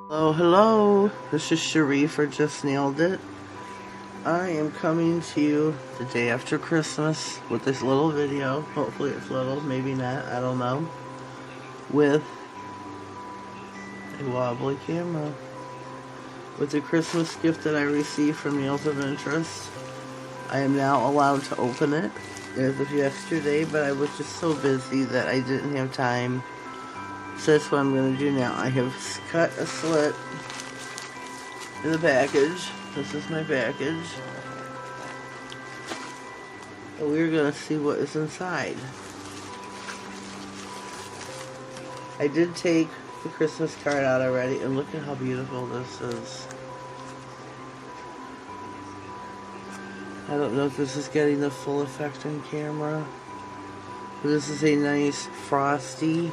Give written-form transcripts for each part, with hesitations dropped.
Hello, this is Sharif or Just Nailed It. I am coming to you the day after Christmas with this little video. Hopefully it's little, maybe not, I don't know. With a wobbly camera. With the Christmas gift that I received from Meals of Interest. I am now allowed to open it as of yesterday, but I was just so busy that I didn't have time. So that's what I'm going to do now. I have cut a slit in the package. This is my package. And we're going to see what is inside. I did take the Christmas card out already, and look at how beautiful this is. I don't know if this is getting the full effect on camera. But this is a nice frosty.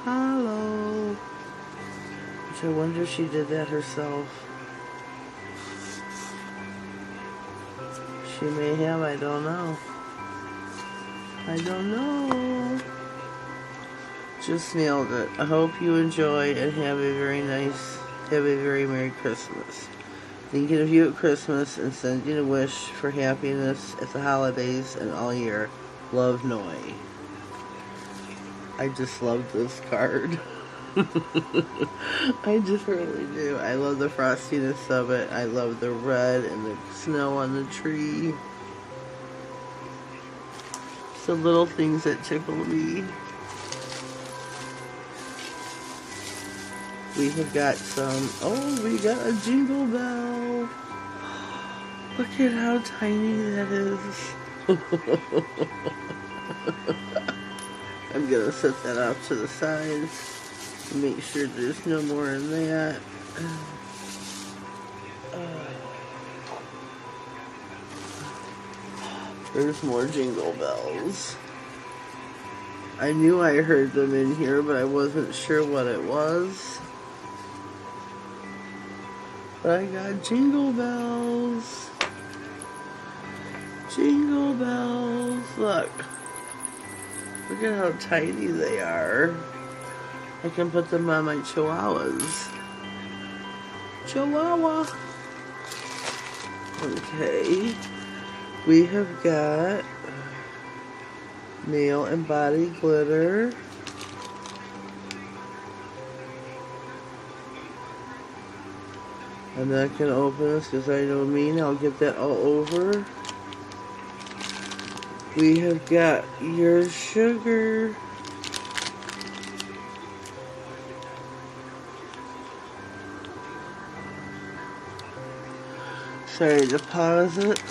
Hello. Which I wonder if she did that herself. She may have, I don't know. I don't know. Just nailed it. I hope you enjoy and have a very Merry Christmas. Thinking of you at Christmas and sending a wish for happiness at the holidays and all year. Love, Noi. I just love this card. I just really do. I love the frostiness of it. I love the red and the snow on the tree. It's the little things that tickle me. We have got we got a jingle bell. Look at how tiny that is. I'm gonna set that off to the side and make sure there's no more in that. There's more jingle bells. I knew I heard them in here, but I wasn't sure what it was. But I got jingle bells. Jingle bells. Look. Look at how tiny they are. I can put them on my chihuahuas. Chihuahua. Okay. We have got nail and body glitter. I'm not going to open this because I know me. I'll get that all over. We have got your sugar. Sorry to pause it.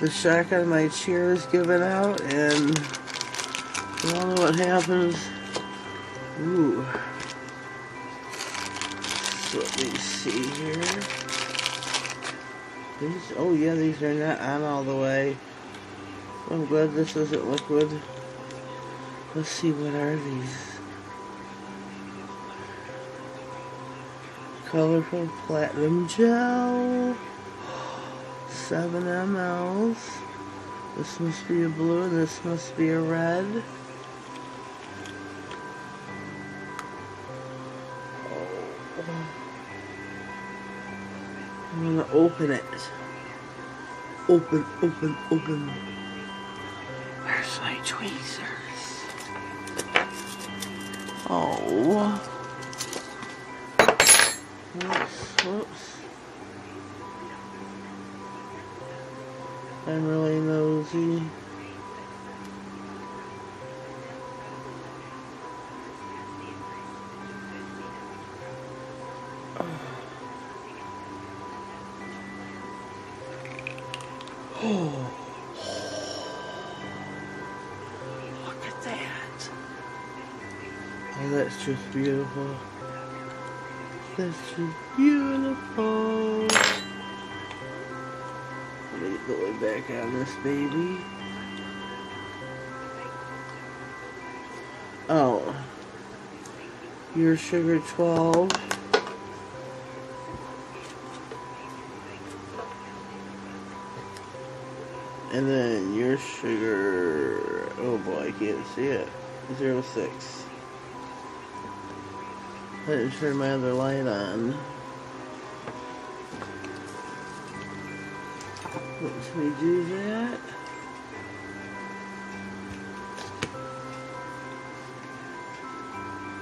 The shock on my chair is giving out, and you all know what happens. Ooh. So let me see here. These are not on all the way. I'm glad this isn't liquid. Let's see, what are these? Colorful platinum gel. 7 mLs. This must be a blue and this must be a red. I'm gonna open it. Open. Where's my tweezers? Oh. Whoops. I'm really nosy. Oh. Look at that. Oh, that's just beautiful. That's just beautiful. Let me get the lid back on this baby. Oh. Your sugar 12. And then your sugar, oh boy, I can't see it, 06. I didn't turn my other light on. Let me do that.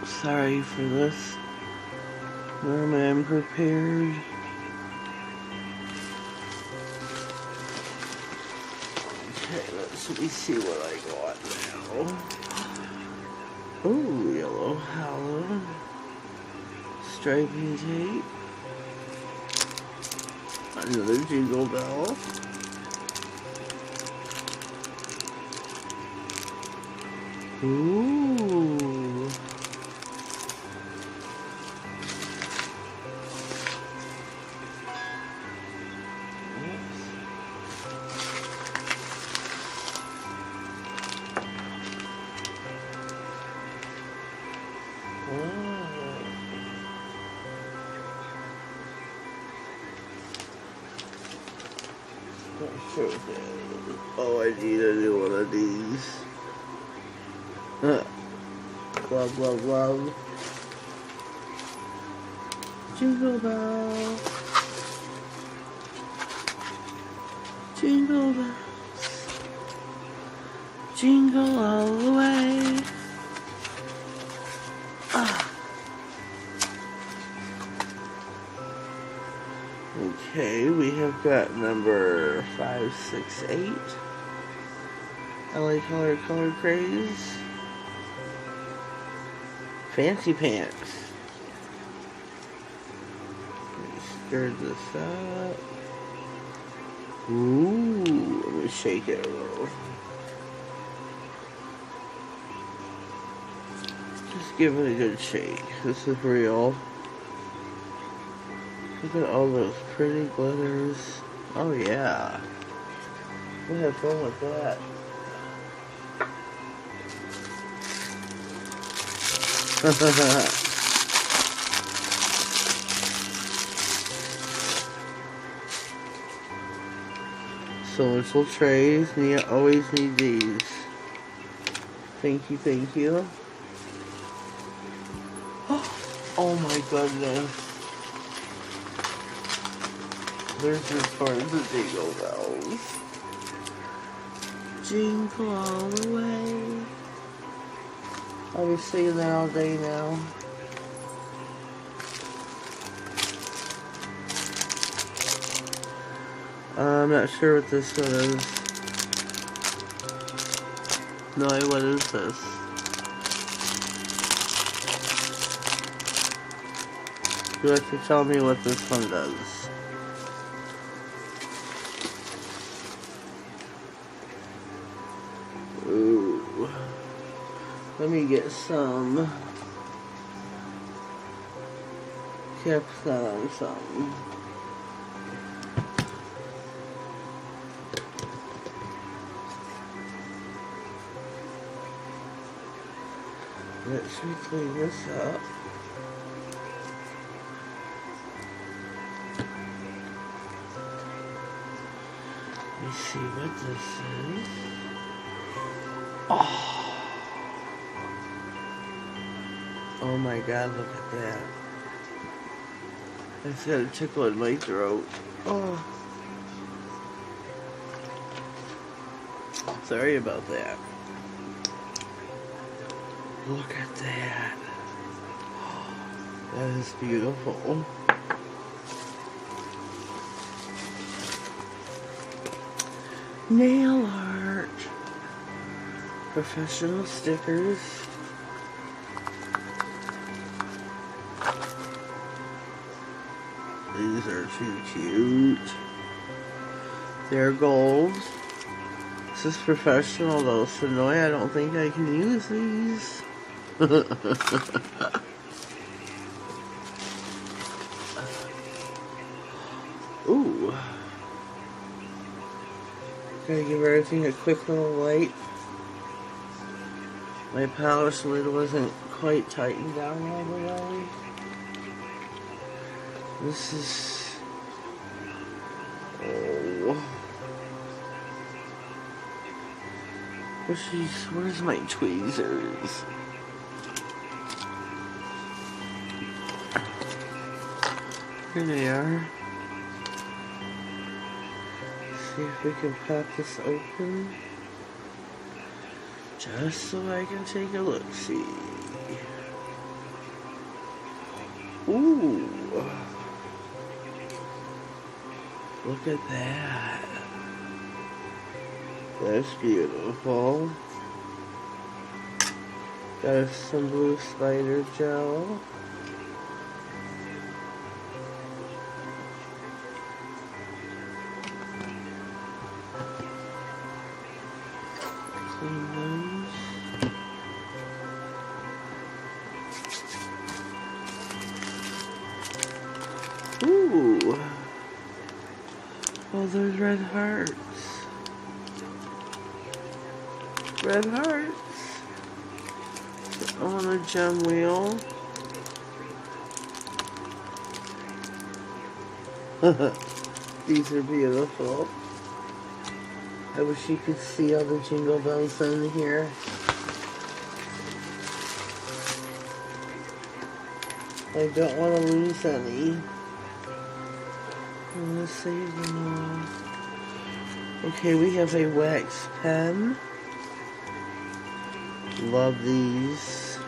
Sorry for this. Normally I'm prepared. Okay, let me see what I got now. Oh, yellow howler. Striping tape. Another jingle bell. Ooh. Oh, I need a new one of these. Glove, glove, glove. Jingle bell. Jingle bells. Jingle all the way. Okay, we have got number 568. LA Color Craze. Fancy Pants. Let me stir this up. Ooh, let me shake it a little. Just give it a good shake. This is real. Look at all those pretty glitters. Oh yeah. We'll have fun with that. Cylindrical trays, and you always need these. Thank you, thank you. Oh my goodness. There's as far as the jingle bells. Jingle all the way. I'll be singing that all day now. I'm not sure what this one is. No, what is this? You have to tell me what this one does. Ooh. Let me get some caps on something. Let's clean this up. Let me see what this is. Oh my god, look at that. It's got a tickle in my throat. Oh. Sorry about that. Look at that. That is beautiful. Nail art. Professional stickers. These are too cute. They're gold. This is professional though, so no, I don't think I can use these. Ooh. Gotta give everything a quick little light. My polish lid wasn't quite tightened down all the way. This is... Oh. Where's my tweezers? Here they are. See if we can pop this open. Just so I can take a look, see. Ooh. Look at that. That's beautiful. Got some blue spider gel. Clean those. Ooh. Oh, there's red hearts. Red hearts. On a gem wheel. These are beautiful. I wish you could see all the jingle bells in here. I don't want to lose any. I'm going to save them all. Okay, we have a wax pen. Love these.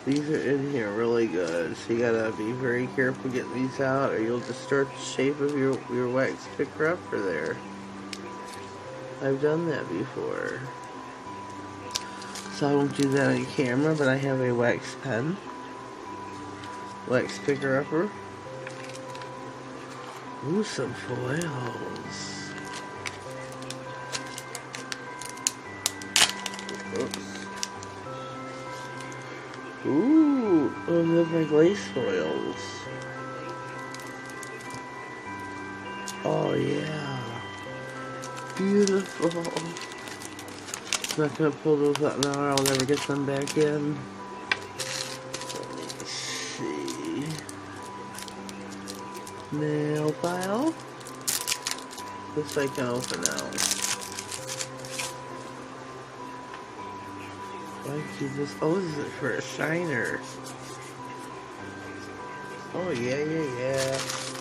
These are in here really good, so you gotta be very careful getting these out or you'll distort the shape of your wax picker upper there. I've done that before. So I won't do that on camera, but I have a wax pen. Wax picker upper. Ooh, some foils. Oops. Ooh, oh, those are like lace foils. Oh yeah, beautiful. I'm not gonna pull those out now, or I'll never get them back in. Let me see. Nail file. This I can open now. Why keep this? Oh, this is for a shiner. Oh yeah, yeah, yeah.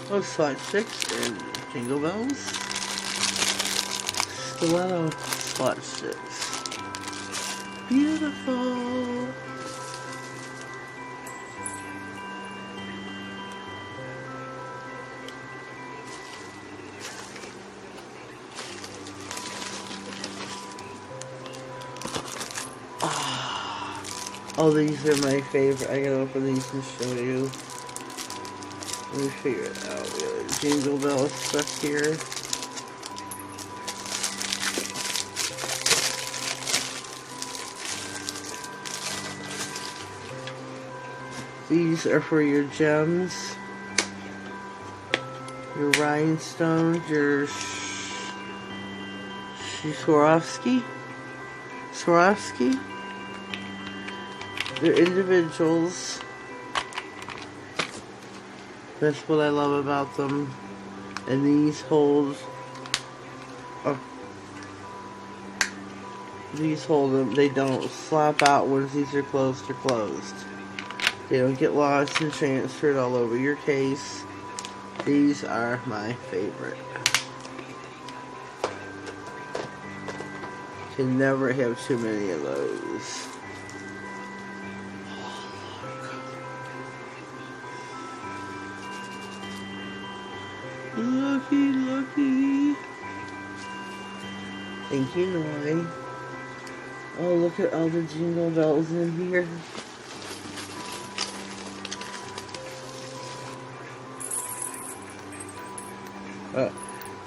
Oh, slot 6 and jingle bells. Stiletto slot 6. Beautiful. Oh, these are my favorite. I gotta open these and show you. Let me figure it out. We got a jingle bell stuck here. These are for your gems, your rhinestones, your Swarovski. They're individuals. That's what I love about them. And these hold them. They don't slap out once these are closed or closed. They don't get lost and transferred all over your case. These are my favorite. Can never have too many of those. Lucky, lucky. Thank you, Noi. Oh, look at all the jingle bells in here.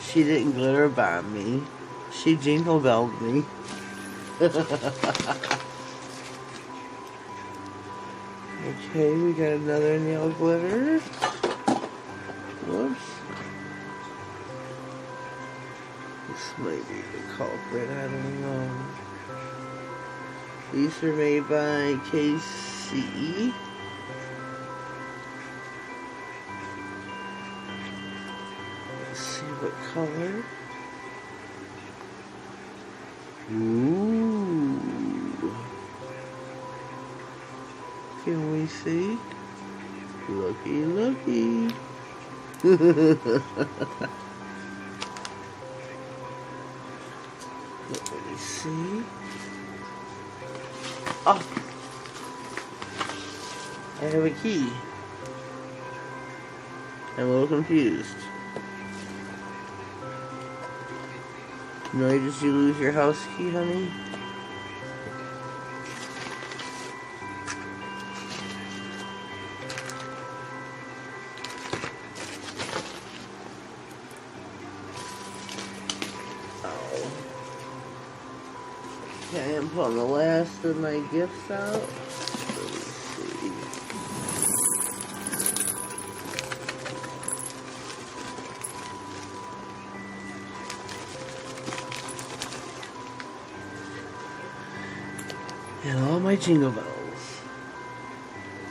She didn't glitter bomb me. She jingle belled me. Okay, we got another nail glitter. Whoops. This might be the culprit, I don't know. These are made by KCE. Let's see what color. Ooh. Can we see? Looky, looky. Let me see. Oh! I have a key. I'm a little confused. No, did you lose your house key, honey? Oh. Okay, I'm pulling the last of my gifts out. Let me see. And all my jingle bells.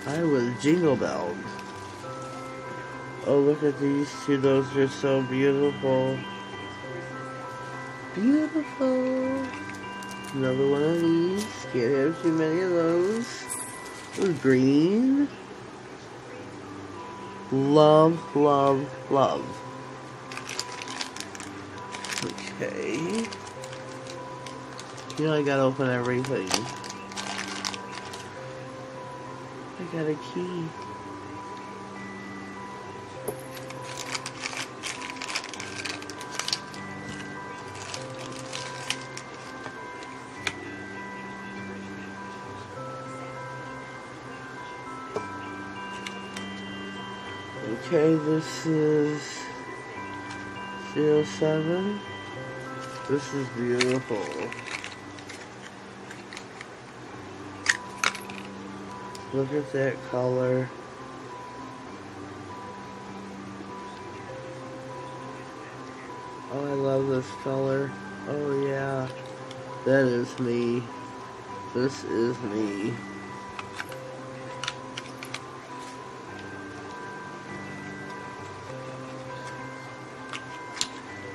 I was jingle belled. Oh, look at these two. Those are so beautiful. Beautiful. Another one of these. Can't have too many of those. Ooh, green. Love, love, love. Okay. You know I gotta open everything. I got a key. Okay, this is 07. This is beautiful. Look at that color. Oh, I love this color. Oh yeah. That is me. This is me.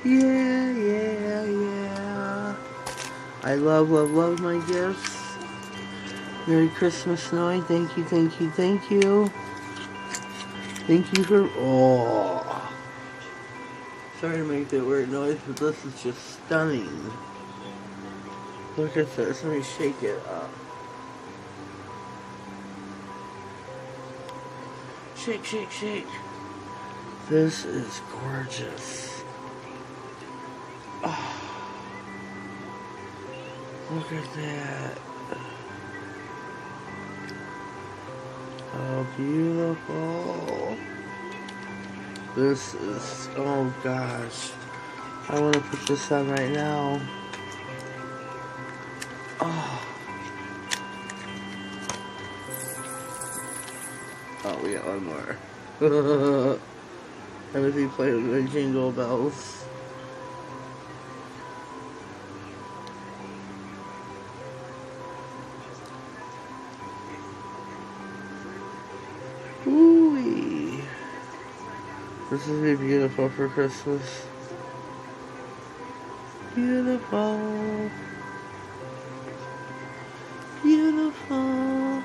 Yeah, yeah, yeah. I love, love, love my gifts. Merry Christmas, Snowy. Thank you, thank you, thank you. Thank you for... Oh. Sorry to make that weird noise, but this is just stunning. Look at this. Let me shake it up. Shake, shake, shake. This is gorgeous. Oh. Look at that. Oh, beautiful. This is, oh gosh. I want to put this on right now. Oh. Oh, we got one more. I'm going to be playing with my jingle bells. Ooh-wee. This is be beautiful for Christmas. Beautiful. Beautiful.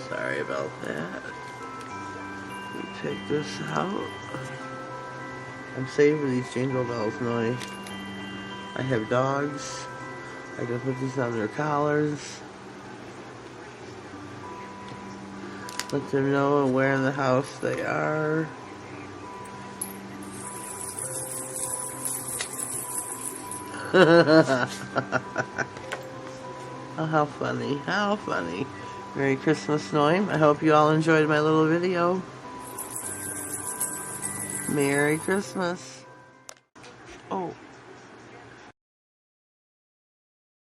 Sorry about that. Let me take this out. I'm saving these jingle bells, Noy. I have dogs. I can put these on their collars. Let them know where in the house they are. Oh, how funny, how funny. Merry Christmas, Noim. I hope you all enjoyed my little video. Merry Christmas.